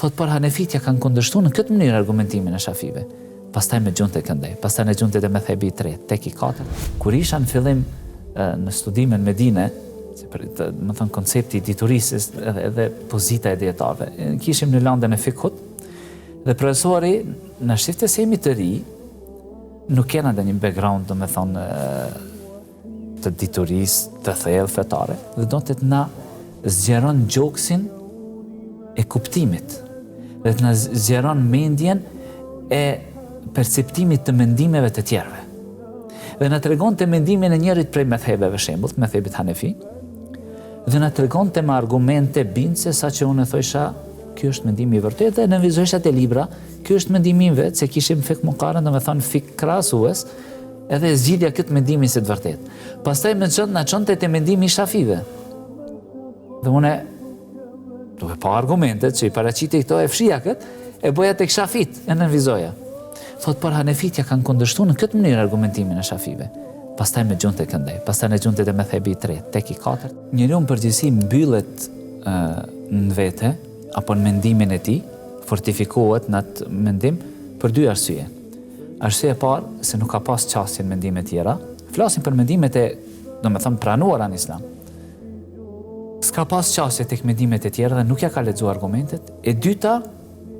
Thot por hanefitja kanë kundërshtuar në këtë mënyrë argumentimin e Shafive. Pastaj me gjunë të këndej, pastaj në gjunë të methebi 3, tek i 4. Kur isha në fillim në studimin në Medinë, më thënë koncepti i diturisë edhe pozita e dietarëve, kishim në landën e fikut, dhe profesori në shifte se jemi të ri, nuk kena dhe një background, do me thonë, të diturisë, të thellë fetare, dhe do të na zgjeron gjoksin e kuptimit, dhe të na zgjeron mendjen e perceptimit të mendimeve të tjerëve. Dhe na tregon të mendimin e njerit prej methebeve, shembull, methebit Hanefi, dhe na tregon të me argumente bindse, sa që unë e thojsha, ky është mendimi i vërtet, dhe në vizojsha të libra, ky është mendimi im vetë, se kishim fik mukarën, do me thonë fik krahasues, edhe zgjidhja këtë mendimin si të vërtet. Pastaj na çonte te mendimi i Shafive. Dhe unë duke pa argumentet që i paraqiti këto e fshija këtë, e boja tek Shafit, e nënvizoja. Thot por hanefitja kanë kundërshtuar në këtë mënyrë argumentimin e Shafive. Pastaj me gjunë të këndej, pastaj në gjunë të methebi 3, tek i 4. Njeriu në përgjithësi mbyllet në vete, apo në mendimin e tij, fortifikohet në atë mendim për dy arsye. Arsye e parë, se nuk ka pas qasje në mendime tjera, flasim për mendimet e, do me thëmë, pranuara në Islam. S'ka pas qasje tek mendimet e tjera dhe nuk ja ka lexuar argumentet. E dyta,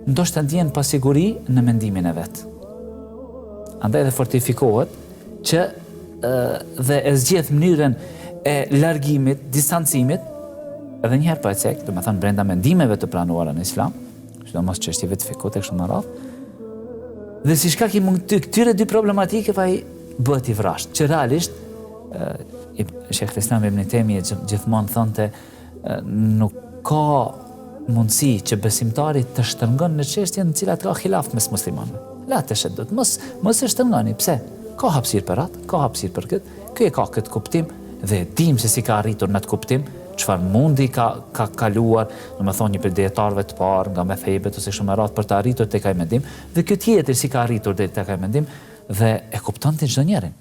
ndoshta ndjen pasiguri në mendimin e vet. Andaj dhe fortifikohet që dhe e zgjedh mënyrën e largimit, distancimit, edhe njëherë pa e cek, do me thënë brenda mendimeve të pranuara në Islam, sidomos çështjeve të fikut e kështu me radhë. Dhe si shkak i këtyre dy problematike pa i bëhet i vrasht, që realisht Shekh Islam Ibn Taymija gjithmonë thonte nuk ka mundësi që besimtari të shtrëngon në çështje në cilat ka khilaf mes muslimanëve. La të sheddut, mos e shtrëngoni, pse? Ka hapësirë për atë, ka hapësirë për këtë, ky e ka këtë kuptim dhe dim se si ka arritur në atë kuptim, çfarë mundi ka kaluar, domethënë një prej dietarëve të parë nga methebet ose kështu me radhë për të arritur tek ai mendim, dhe ky tjetër si ka arritur deri tek ai mendim dhe e kuptonte çdo njeri.